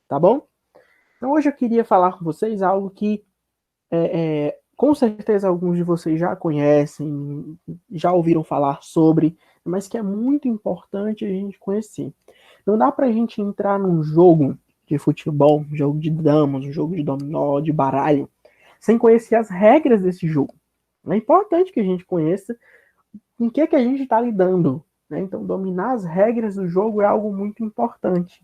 tá bom? Então hoje eu queria falar com vocês algo que com certeza alguns de vocês já conhecem, já ouviram falar sobre, mas que é muito importante a gente conhecer. Não dá pra gente entrar num jogo de futebol, um jogo de damas, um jogo de dominó, de baralho, sem conhecer as regras desse jogo. É importante que a gente conheça com que a gente está lidando. Né? Então, dominar as regras do jogo é algo muito importante.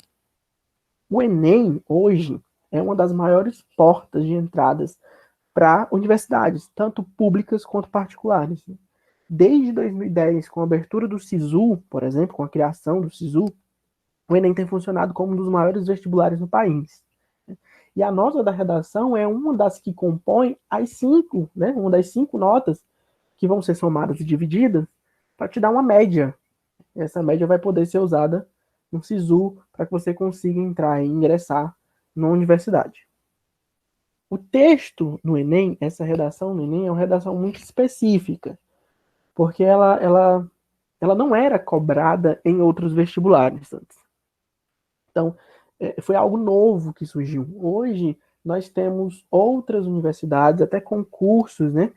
O Enem, hoje, é uma das maiores portas de entradas para universidades, tanto públicas quanto particulares. Desde 2010, com a abertura do SISU, por exemplo, com a criação do SISU, o Enem tem funcionado como um dos maiores vestibulares no país. E a nota da redação é uma das que compõe as cinco, né? Uma das cinco notas que vão ser somadas e divididas para te dar uma média. Essa média vai poder ser usada no SISU para que você consiga entrar e ingressar na universidade. O texto no Enem, essa redação no Enem é uma redação muito específica, porque ela não era cobrada em outros vestibulares antes. Então, foi algo novo que surgiu. Hoje, nós temos outras universidades, até concursos, né,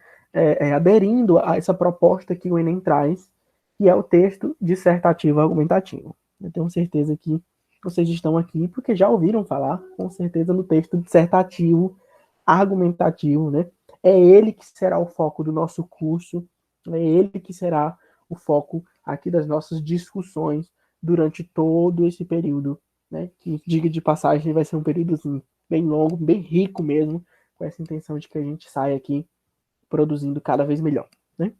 aderindo a essa proposta que o Enem traz, que é o texto dissertativo argumentativo. Eu tenho certeza que vocês estão aqui porque já ouviram falar, com certeza, no texto dissertativo argumentativo, né? É ele que será o foco do nosso curso, é ele que será o foco aqui das nossas discussões durante todo esse período, né? Que, diga de passagem, vai ser um período assim, bem longo, bem rico mesmo, com essa intenção de que a gente saia aqui produzindo cada vez melhor, né?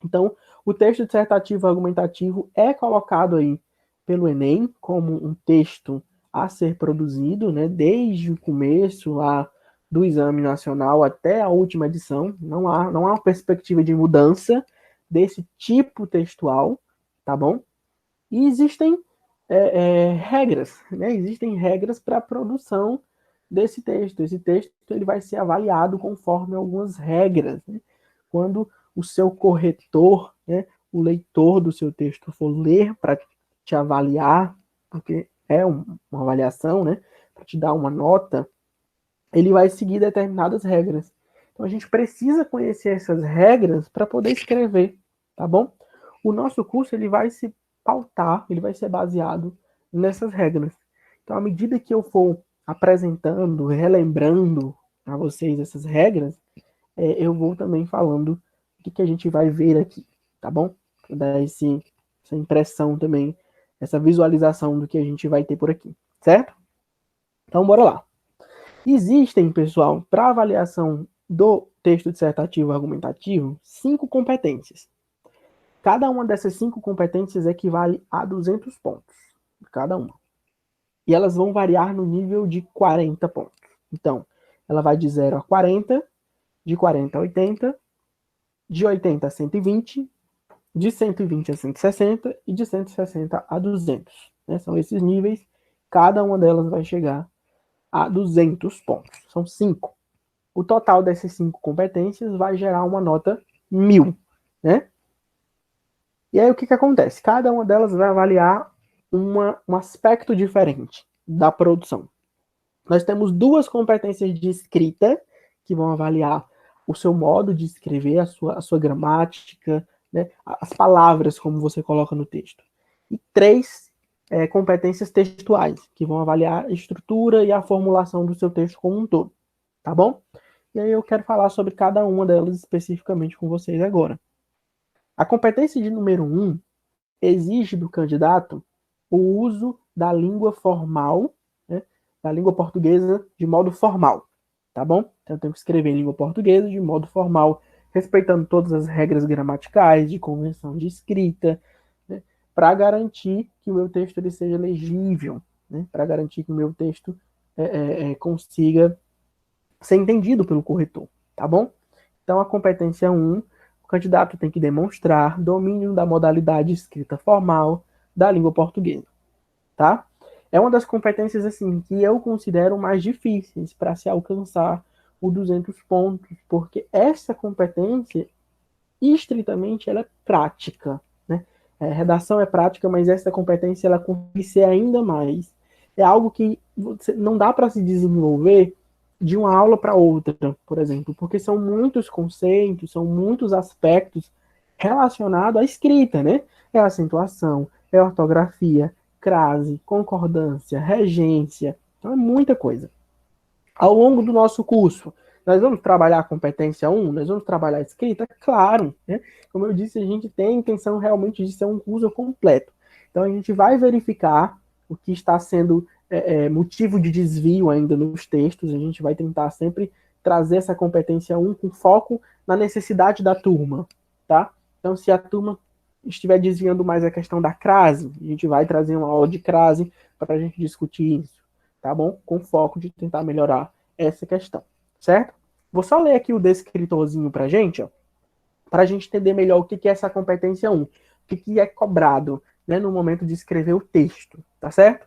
Então, o texto dissertativo argumentativo é colocado aí pelo Enem como um texto a ser produzido, né, desde o começo lá do exame nacional até a última edição. Não há uma perspectiva de mudança desse tipo textual, tá bom? E existem regras, né? Existem regras para a produção desse texto. Esse texto ele vai ser avaliado conforme algumas regras, né? Quando o seu corretor, né, o leitor do seu texto for ler para te avaliar, porque é uma avaliação, né, para te dar uma nota, ele vai seguir determinadas regras. Então a gente precisa conhecer essas regras para poder escrever, tá bom? O nosso curso ele vai se pautar, ele vai ser baseado nessas regras. Então à medida que eu for apresentando, relembrando a vocês essas regras, eu vou também falando o que a gente vai ver aqui, tá bom? Pra dar essa impressão também, essa visualização do que a gente vai ter por aqui, certo? Então, bora lá. Existem, pessoal, para avaliação do texto dissertativo argumentativo, 5 competências. Cada uma dessas 5 competências equivale a 200 pontos, cada uma. E elas vão variar no nível de 40 pontos. Então, ela vai de 0 a 40, de 40 a 80, de 80 a 120, de 120 a 160 e de 160 a 200. Né? São esses níveis, cada uma delas vai chegar a 200 pontos. São 5. O total dessas 5 competências vai gerar uma nota 1000. Né? E aí o que acontece? Cada uma delas vai avaliar um aspecto diferente da produção. Nós temos 2 competências de escrita, que vão avaliar o seu modo de escrever, a sua gramática, né, as palavras como você coloca no texto. E 3 competências textuais, que vão avaliar a estrutura e a formulação do seu texto como um todo. Tá bom? E aí eu quero falar sobre cada uma delas especificamente com vocês agora. A competência de número 1 exige do candidato o uso da língua formal, né, da língua portuguesa de modo formal, tá bom? Então eu tenho que escrever em língua portuguesa de modo formal, respeitando todas as regras gramaticais, de convenção de escrita, né, para garantir que o meu texto ele seja legível, né, para garantir que o meu texto consiga ser entendido pelo corretor, tá bom? Então a competência 1, o candidato tem que demonstrar domínio da modalidade escrita formal da língua portuguesa, tá? É uma das competências assim que eu considero mais difíceis para se alcançar os 200 pontos, porque essa competência estritamente ela é prática, né? Redação é prática, mas essa competência ela consegue ser ainda mais. é algo que não dá para se desenvolver de uma aula para outra, por exemplo, porque são muitos conceitos, são muitos aspectos relacionados à escrita, né? É acentuação, é ortografia, crase, concordância, regência, então é muita coisa. Ao longo do nosso curso, nós vamos trabalhar a competência 1, nós vamos trabalhar a escrita? Claro, né? Como eu disse, a gente tem a intenção realmente de ser um curso completo. Então a gente vai verificar o que está sendo motivo de desvio ainda nos textos, a gente vai tentar sempre trazer essa competência 1 com foco na necessidade da turma, tá? Então se a turma estiver desviando mais a questão da crase, a gente vai trazer uma aula de crase para a gente discutir isso, tá bom? Com foco de tentar melhorar essa questão, certo? Vou só ler aqui o descritorzinho pra gente, ó, para a gente entender melhor o que é essa competência 1, o que é cobrado, né, no momento de escrever o texto, tá certo?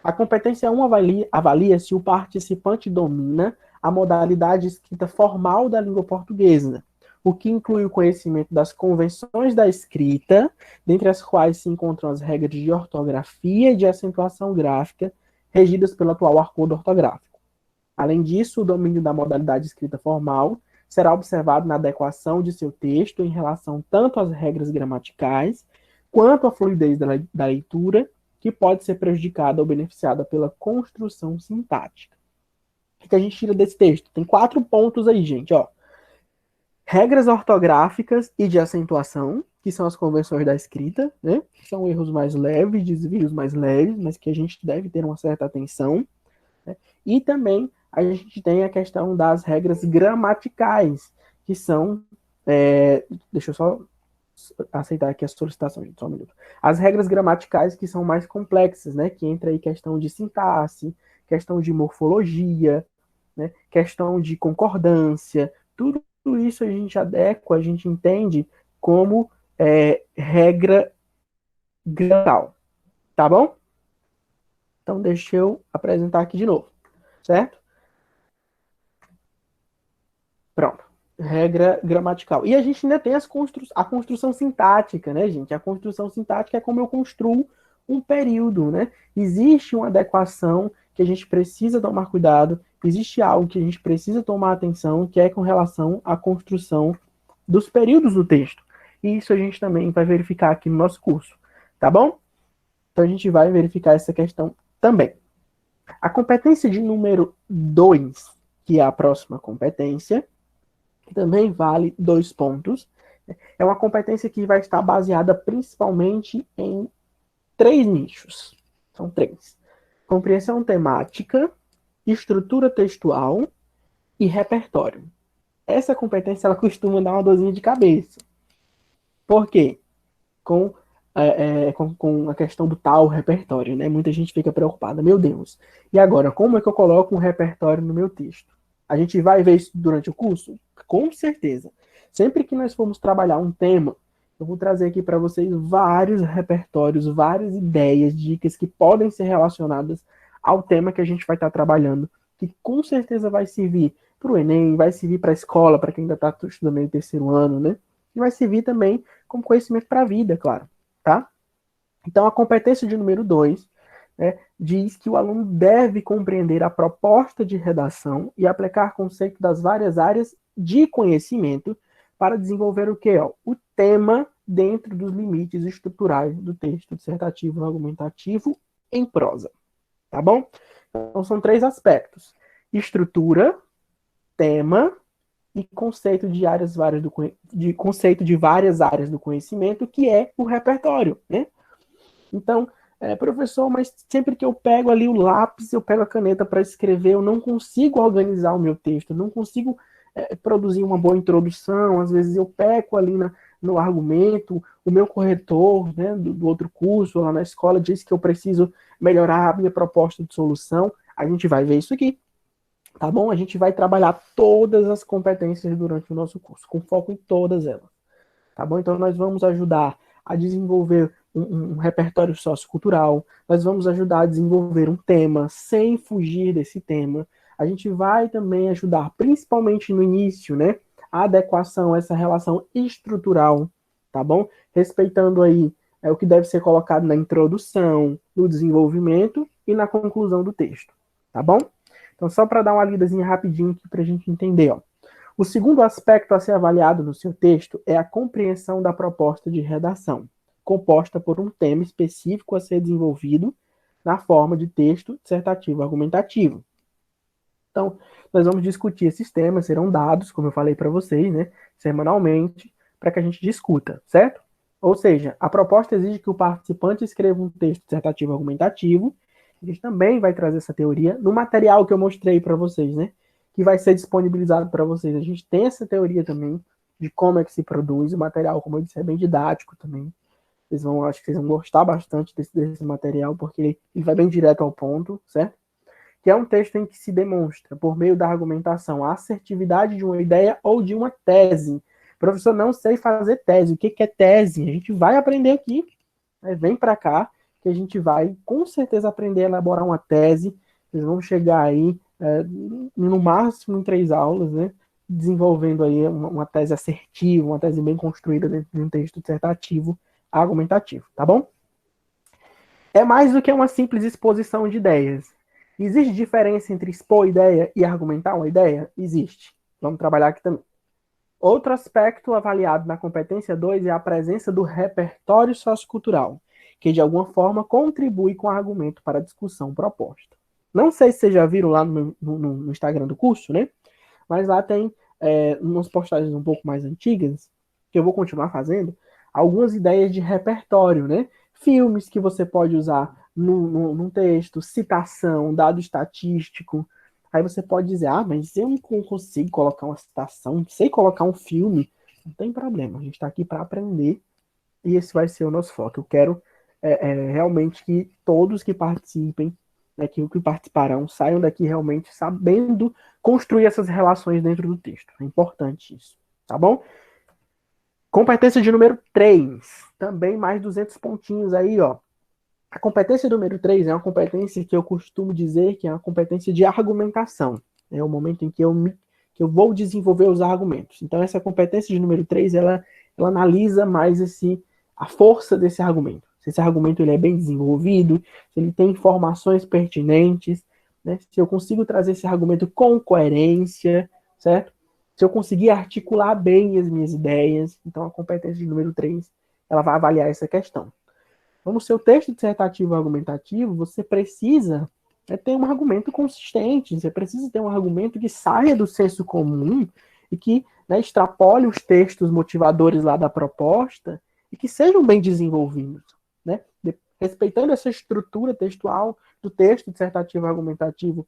A competência 1 avalia se o participante domina a modalidade escrita formal da língua portuguesa, o que inclui o conhecimento das convenções da escrita, dentre as quais se encontram as regras de ortografia e de acentuação gráfica, regidas pelo atual arcabouço ortográfico. Além disso, o domínio da modalidade escrita formal será observado na adequação de seu texto em relação tanto às regras gramaticais, quanto à fluidez da leitura, que pode ser prejudicada ou beneficiada pela construção sintática. O que a gente tira desse texto? Tem 4 pontos aí, gente, ó. Regras ortográficas e de acentuação, que são as convenções da escrita, né? Que são erros mais leves, desvios mais leves, mas que a gente deve ter uma certa atenção. Né? E também a gente tem a questão das regras gramaticais, que são. Deixa eu só aceitar aqui a solicitação, gente, só um minuto. As regras gramaticais que são mais complexas, né? Que entra aí questão de sintaxe, questão de morfologia, né? Questão de concordância, tudo isso a gente adequa, a gente entende como regra gramatical, tá bom? Então deixa eu apresentar aqui de novo, certo? Pronto. Regra gramatical. E a gente ainda tem a construção sintática, né, gente? A construção sintática é como eu construo um período, né? Existe uma adequação que a gente precisa tomar cuidado, existe algo que a gente precisa tomar atenção, que é com relação à construção dos períodos do texto. E isso a gente também vai verificar aqui no nosso curso, tá bom? Então a gente vai verificar essa questão também. A competência de número 2, que é a próxima competência, também vale 2 pontos. É uma competência que vai estar baseada principalmente em 3 nichos. São 3. Compreensão temática, estrutura textual e repertório. Essa competência ela costuma dar uma dorzinha de cabeça. Por quê? Com a questão do tal repertório, né? Muita gente fica preocupada. Meu Deus, e agora, como é que eu coloco um repertório no meu texto? A gente vai ver isso durante o curso? Com certeza. Sempre que nós formos trabalhar um tema, eu vou trazer aqui para vocês vários repertórios, várias ideias, dicas que podem ser relacionadas ao tema que a gente vai estar trabalhando, que com certeza vai servir para o Enem, vai servir para a escola, para quem ainda está estudando no terceiro ano, né? E vai servir também como conhecimento para a vida, claro, tá? Então, a competência de número 2, né, diz que o aluno deve compreender a proposta de redação e aplicar conceito das várias áreas de conhecimento para desenvolver o quê? O tema dentro dos limites estruturais do texto dissertativo argumentativo em prosa, tá bom? Então, são 3 aspectos: estrutura, tema e conceito de conceito de várias áreas do conhecimento, que é o repertório, né? Então, professor, mas sempre que eu pego ali o lápis, eu pego a caneta para escrever, eu não consigo organizar o meu texto, eu não consigo produzir uma boa introdução, às vezes eu peco ali no argumento, o meu corretor, né, do outro curso, lá na escola, diz que eu preciso melhorar a minha proposta de solução. A gente vai ver isso aqui, tá bom? A gente vai trabalhar todas as competências durante o nosso curso, com foco em todas elas, tá bom? Então nós vamos ajudar a desenvolver um repertório sociocultural, nós vamos ajudar a desenvolver um tema sem fugir desse tema. A gente vai também ajudar, principalmente no início, né, a adequação a essa relação estrutural, tá bom? Respeitando aí o que deve ser colocado na introdução, no desenvolvimento e na conclusão do texto, tá bom? Então, só para dar uma lidazinha rapidinho aqui para a gente entender, ó. O segundo aspecto a ser avaliado no seu texto é a compreensão da proposta de redação, composta por um tema específico a ser desenvolvido na forma de texto dissertativo argumentativo. Então, nós vamos discutir esses temas, serão dados, como eu falei para vocês, né, semanalmente, para que a gente discuta, certo? Ou seja, a proposta exige que o participante escreva um texto dissertativo argumentativo. A gente também vai trazer essa teoria no material que eu mostrei para vocês, né? Que vai ser disponibilizado para vocês. A gente tem essa teoria também de como é que se produz o material, como eu disse, é bem didático também. Acho que vocês vão gostar bastante desse material, porque ele vai bem direto ao ponto, certo? Que é um texto em que se demonstra, por meio da argumentação, a assertividade de uma ideia ou de uma tese. Professor, não sei fazer tese. O que é tese? A gente vai aprender aqui. Né? Vem para cá, que a gente vai, com certeza, aprender a elaborar uma tese. Vocês vão chegar aí, no máximo, em 3 aulas, né? Desenvolvendo aí uma tese assertiva, uma tese bem construída dentro de um texto dissertativo argumentativo, tá bom? É mais do que uma simples exposição de ideias. Existe diferença entre expor ideia e argumentar uma ideia? Existe. Vamos trabalhar aqui também. Outro aspecto avaliado na competência 2 é a presença do repertório sociocultural, que de alguma forma contribui com o argumento para a discussão proposta. Não sei se vocês já viram lá no Instagram do curso, né? Mas lá tem umas postagens um pouco mais antigas, que eu vou continuar fazendo, algumas ideias de repertório, né? Filmes que você pode usar num texto, citação, dado estatístico. Aí você pode dizer, mas eu não consigo colocar uma citação, não sei colocar um filme. Não tem problema, a gente está aqui para aprender e esse vai ser o nosso foco. Eu quero realmente que todos que participem, que participarão, saiam daqui realmente sabendo construir essas relações dentro do texto. É importante isso, tá bom? Competência de número 3, também mais 200 pontinhos aí, ó. A competência número 3 é uma competência que eu costumo dizer que é uma competência de argumentação. É o momento em que eu vou desenvolver os argumentos. Então, essa competência de número 3, ela analisa mais a força desse argumento. Se esse argumento ele é bem desenvolvido, se ele tem informações pertinentes, né? Se eu consigo trazer esse argumento com coerência, certo? Se eu conseguir articular bem as minhas ideias. Então, a competência de número 3, ela vai avaliar essa questão. Então, no seu texto dissertativo argumentativo, você precisa ter um argumento consistente, você precisa ter um argumento que saia do senso comum e que extrapole os textos motivadores lá da proposta e que sejam bem desenvolvidos, né? Respeitando essa estrutura textual do texto dissertativo argumentativo